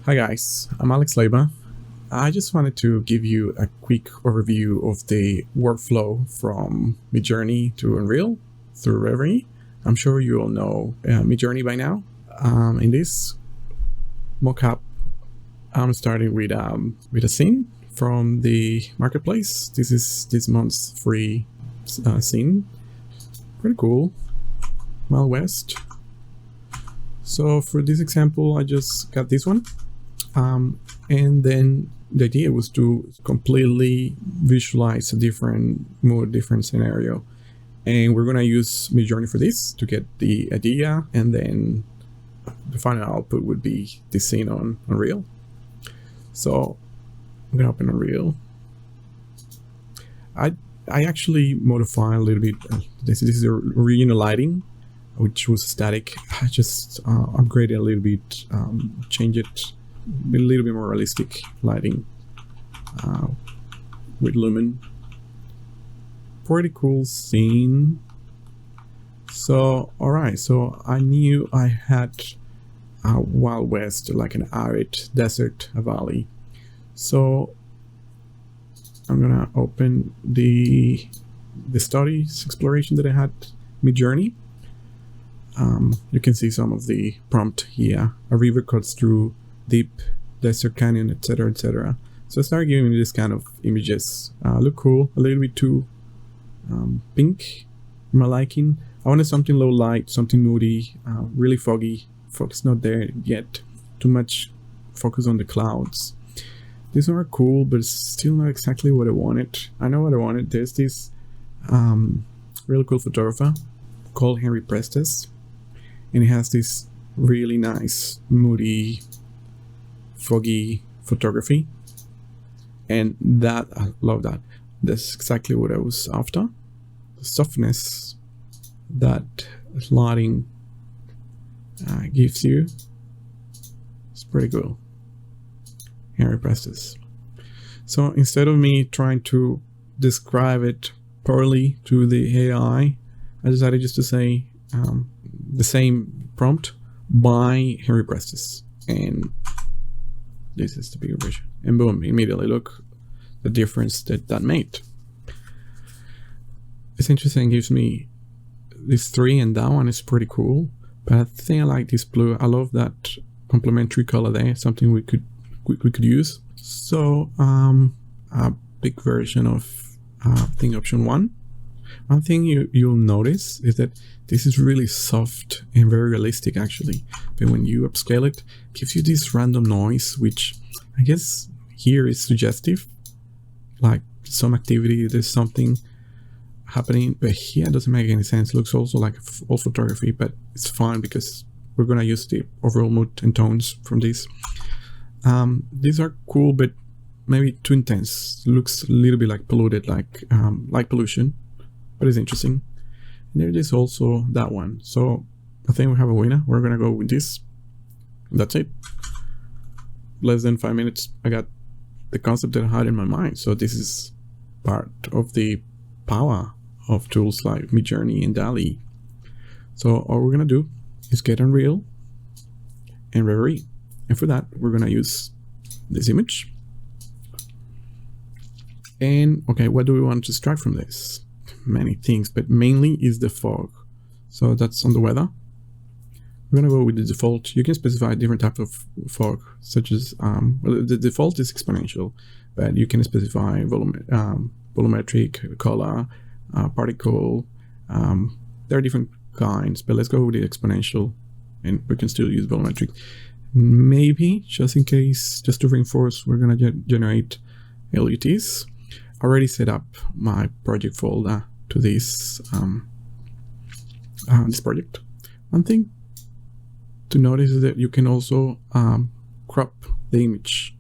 Hi guys, I'm Alex Leiba. I just wanted to give you a quick overview of the workflow from Midjourney to Unreal through Reverie. I'm sure you all know Midjourney by now. In this mockup, I'm starting with a scene from the marketplace. This is this month's free scene. Pretty cool. Wild West. So for this example, I just got this one. And then the idea was to completely visualize a different mood, different scenario. And we're going to use Midjourney for this to get the idea, and then the final output would be this scene on Unreal. So I'm going to open Unreal. I actually modify a little bit. This is the original lighting, which was static. I just upgraded a little bit, change it a little bit more realistic lighting with lumen. Pretty cool scene. So alright, so I knew I had a Wild West, like an arid desert, a valley. So I'm gonna open the studies exploration that I had Midjourney. You can see some of the prompt here. A river cuts through deep desert canyon, etc, etc. So I started giving me this kind of images. Look cool, a little bit too pink for my liking. I wanted something low light, something moody, really foggy. Focus not there yet. Too much focus on the clouds. These are cool, but it's still not exactly what I wanted. I know what I wanted. There's this really cool photographer called Henry Prestes, and he has this really nice, moody, foggy photography, and that I love that. That's exactly what I was after. The softness that lighting gives you, it's pretty cool. Henry Prestes. So instead of me trying to describe it poorly to the AI, I decided just to say the same prompt by Henry Prestes, and this is the bigger version, and boom, immediately look the difference that made. It's interesting, it gives me this 3, and that one is pretty cool, but I think I like this blue. I love that complementary color there, something we could use. So a big version of thing option 1. One thing you'll notice is that this is really soft and very realistic actually, but when you upscale it, it gives you this random noise, which I guess here is suggestive, like some activity, there's something happening, but here it doesn't make any sense. It looks also like old photography, but it's fine because we're gonna use the overall mood and tones from this. These are cool, but maybe too intense. It looks a little bit like polluted, like pollution, but it's interesting. And there is also that one. So I think we have a winner. We're gonna go with this. That's it. Less than 5 minutes, I got the concept that I had in my mind. So this is part of the power of tools like Midjourney and DALL-E. So all we're gonna do is get Unreal and Reverie. And for that, we're gonna use this image. And okay, what do we want to extract from this? Many things, but mainly is the fog. So that's on the weather. We're gonna go with the default. You can specify different types of fog, such as well, the default is exponential, but you can specify volumetric, color, particle. There are different kinds, but let's go with the exponential, and we can still use volumetric. Maybe just in case, just to reinforce, we're gonna generate LUTs. I already set up my project folder to this this project. One thing to notice is that you can also crop the image.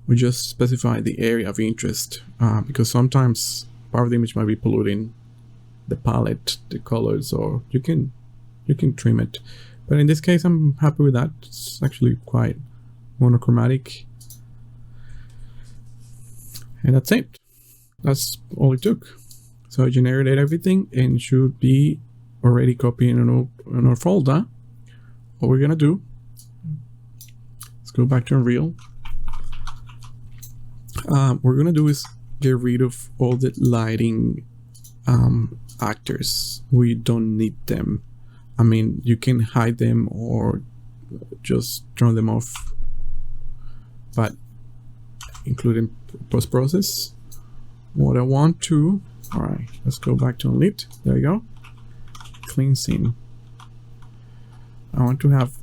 We just specify the area of interest because sometimes part of the image might be polluting the palette, the colors, or you can trim it. But in this case, I'm happy with that. It's actually quite monochromatic. And that's it. That's all it took. So I generated everything and should be already copied in our folder. What we're gonna do, let's go back to Unreal. We're gonna do is get rid of all the lighting actors. We don't need them. I mean, you can hide them or just turn them off, but including post-process. What I want to, all right, let's go back to Unlit. There you go. Clean scene. I want to have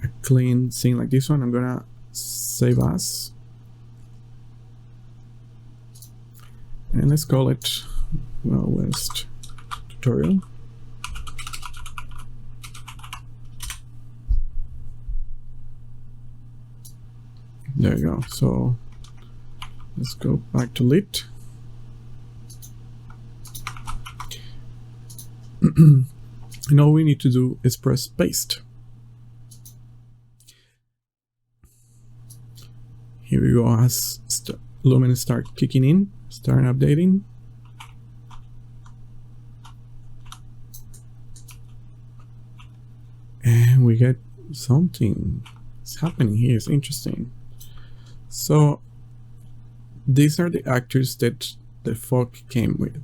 a clean scene like this one. I'm gonna save as, and let's call it Wild West tutorial. There you go. So let's go back to lit. And all we need to do is press paste. Here we go. As Lumen start kicking in, start updating. And we get something. It's happening here. It's interesting. So these are the actors that the fog came with.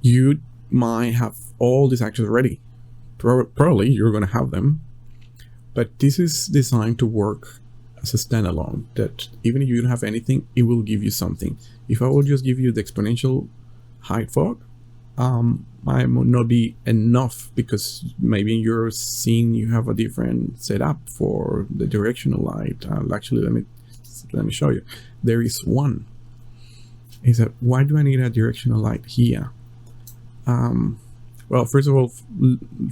You might have all these actors already. Probably you're going to have them. But this is designed to work as a standalone, that even if you don't have anything, it will give you something. If I will just give you the exponential height fog, might not be enough, because maybe in your scene you have a different setup for the directional light. Actually, let me show you. There is one. Is that why do I need a directional light here? Well, first of all,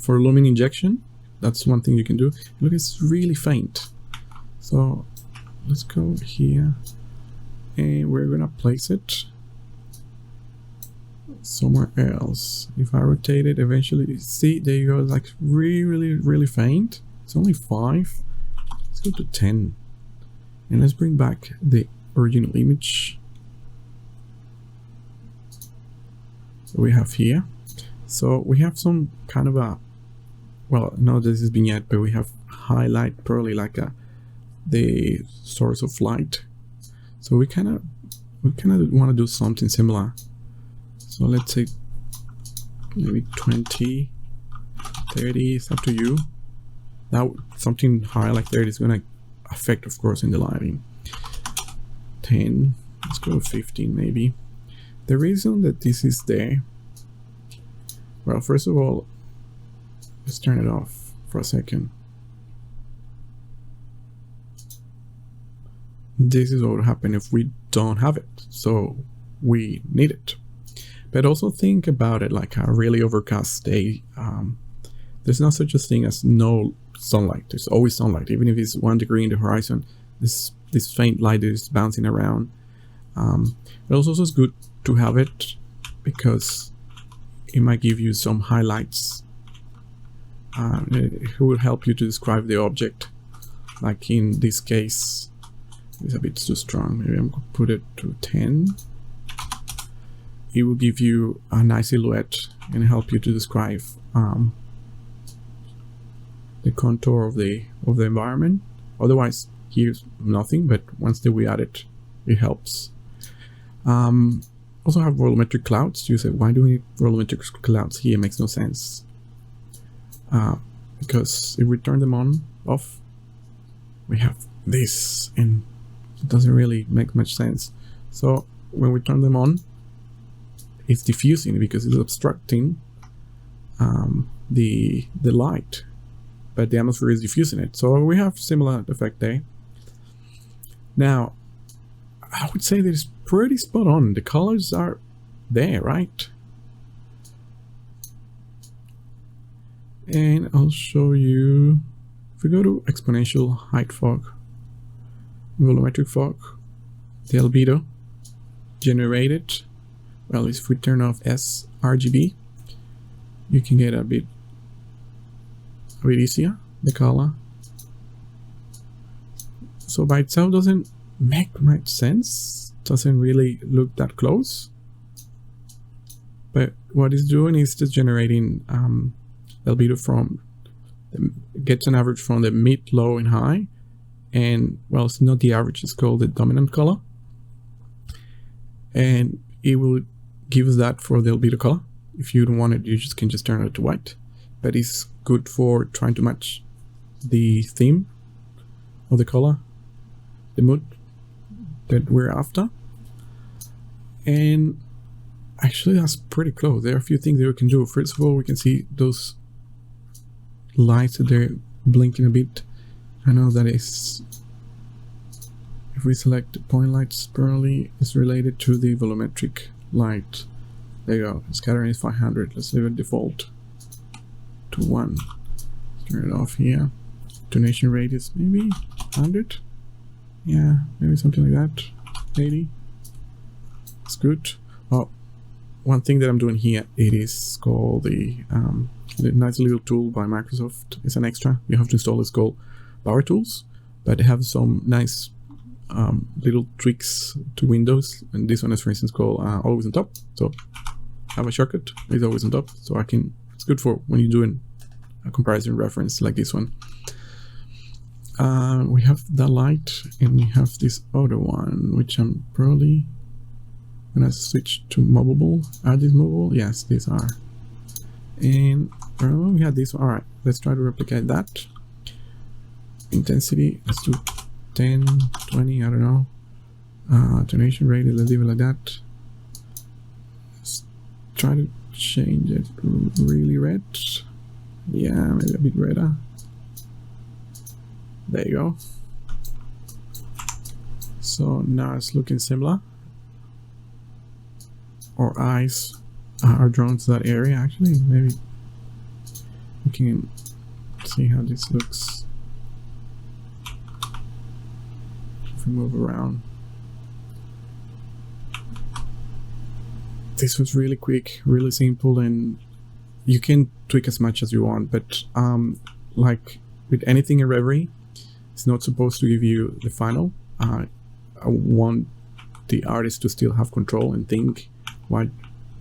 for lumen injection, that's one thing you can do. Look, it's really faint. So let's go here, and we're gonna place it somewhere else. If I rotate it, eventually, see, there you go. It's like really faint. It's only 5. Let's go to 10, and let's bring back the original image that we have here. So we have some kind of a, well, no, this is vignette, but we have highlight, probably like the source of light. So we kind of want to do something similar. So let's say maybe 20, 30, it's up to you. Now something high like 30 is going to affect, of course, in the lighting. 10, let's go 15 maybe. The reason that this is there, well, first of all, let's turn it off for a second. This is what would happen if we don't have it, so we need it. But also think about it like a really overcast day. There's not such a thing as no sunlight. There's always sunlight, even if it's 1 degree in the horizon. This faint light is bouncing around. But also it's good to have it because it might give you some highlights. It will help you to describe the object. Like in this case, it's a bit too strong. Maybe I'm going to put it to 10. It will give you a nice silhouette and help you to describe the contour of the environment. Otherwise, here's nothing, but once we add it, it helps. Also have volumetric clouds. You say, why do we need volumetric clouds here? It makes no sense. Because if we turn them off, we have this, and it doesn't really make much sense. So when we turn them on, it's diffusing because it's obstructing the light, but the atmosphere is diffusing it. So we have similar effect there. Now, I would say that it's pretty spot on. The colors are there, right? And I'll show you, if we go to exponential height fog, volumetric fog, the albedo generated. Well, if we turn off sRGB, you can get a bit easier, the color. So by itself doesn't make much sense, doesn't really look that close. But what it's doing is just generating albedo from, gets an average from the mid, low, and high, and well, it's not the average, it's called the dominant color, and it will give us that for the albedo color. If you don't want it, you just can just turn it to white, but it's good for trying to match the theme of the color, the mood that we're after. And actually that's pretty close. There are a few things that we can do. First of all, we can see those lights that they're blinking a bit. I know that is, if we select point light spirally, it's related to the volumetric light. There you go. Scattering is 500. Let's leave it default to 1. Turn it off here. Tonation radius maybe 100. Yeah, maybe something like that. 80. It's good. Oh, one thing that I'm doing here, it is called the nice little tool by Microsoft. It's an extra. You have to install. It's called Power Tools, but they have some nice little tweaks to Windows. And this one is, for instance, called Always on Top. So have a shortcut. It's always on top. So I can. It's good for when you're doing a comparison reference like this one. We have that light, and we have this other one, which I'm probably gonna switch to movable. Are these movable? Yes, these are. And we had this one. All right, let's try to replicate that. Intensity, let's do 10, 20, I don't know. Tonation rate, let's leave it like that. Let's try to change it really red. Yeah, maybe a bit redder. There you go. So now it's looking similar. Our eyes are drawn to that area. Actually, maybe we can see how this looks if we move around. This was really quick, really simple, and you can tweak as much as you want, but like with anything in Reverie, it's not supposed to give you the final. I want the artist to still have control and think, why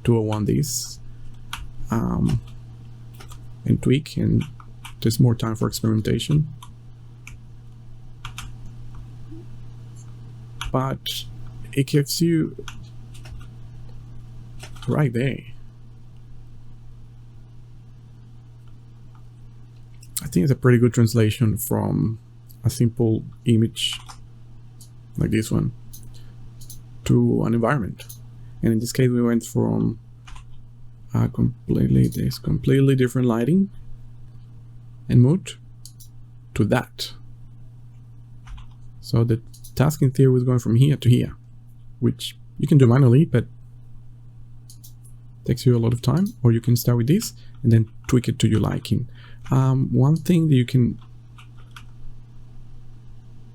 do I want this? And tweak, and there's more time for experimentation. But it gives you right there. I think it's a pretty good translation from a simple image like this one to an environment. And in this case, we went from completely different lighting and mood to that. So the task in theory was going from here to here, which you can do manually, but takes you a lot of time. Or you can start with this and then tweak it to your liking. One thing that you can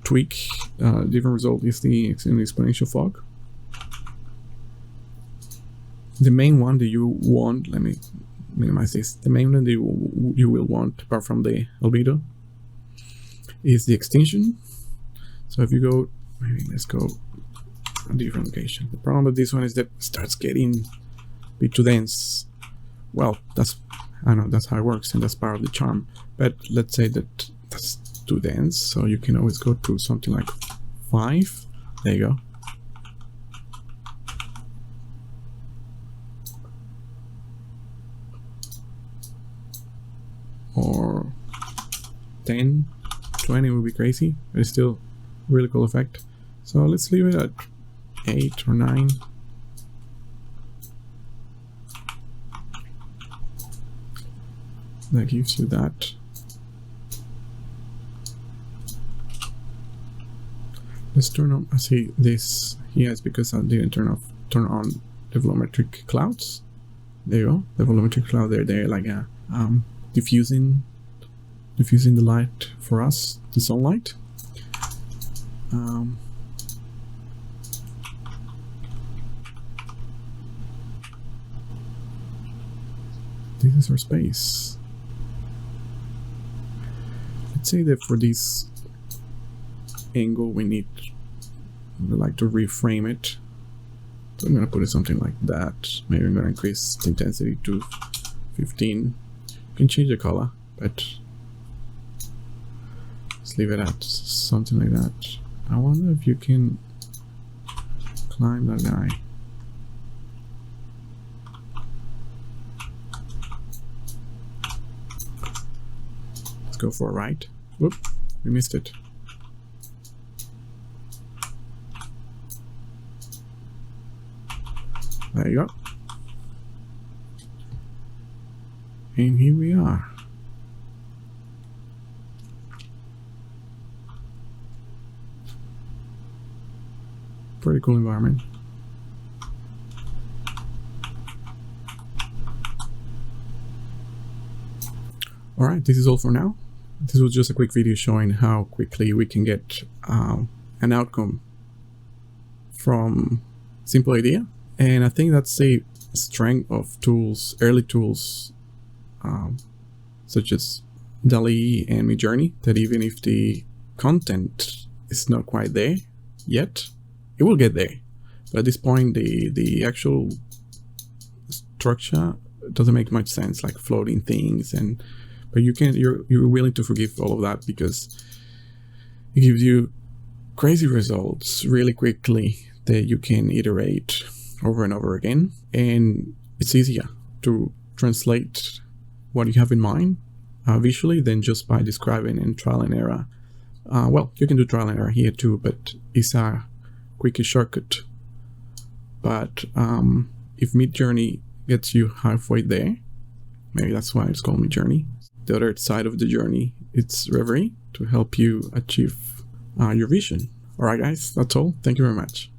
tweak different result is the exponential fog. The main one that you want, let me minimize this, the main one that you will want, apart from the albedo, is the extinction. So if you go, maybe let's go a different location. The problem with this one is that it starts getting a bit too dense. Well, I know that's how it works, and that's part of the charm. But let's say that that's too dense, so you can always go to something like 5. There you go. Or 10, 20 would be crazy, but it's still a really cool effect. So let's leave it at 8 or 9. That gives you that. Let's turn on. I see this here is because I didn't turn on the volumetric clouds. There you go. The volumetric cloud. They're like a diffusing the light for us, the sunlight. This is our space. Let's say that for this angle we like to reframe it. So I'm gonna put it something like that. Maybe I'm gonna increase the intensity to 15. You can change the color, but let's let's leave it at something like that. I wonder if you can climb that guy. Let's go for a ride. Whoop, we missed it. There you go. And here we are. Pretty cool environment. Alright, this is all for now. This was just a quick video showing how quickly we can get an outcome from simple idea. And I think that's a strength of tools, early tools, such as DALL-E and Midjourney, that even if the content is not quite there yet, it will get there. But at this point, the actual structure doesn't make much sense, like floating things, but you're willing to forgive all of that because it gives you crazy results really quickly that you can iterate over and over again, and it's easier to translate what you have in mind visually than just by describing and trial and error. Well, you can do trial and error here too, but it's a quicker shortcut. But if Midjourney gets you halfway there, maybe that's why it's called Midjourney. The other side of the journey, it's Reverie to help you achieve your vision. Alright guys, that's all. Thank you very much.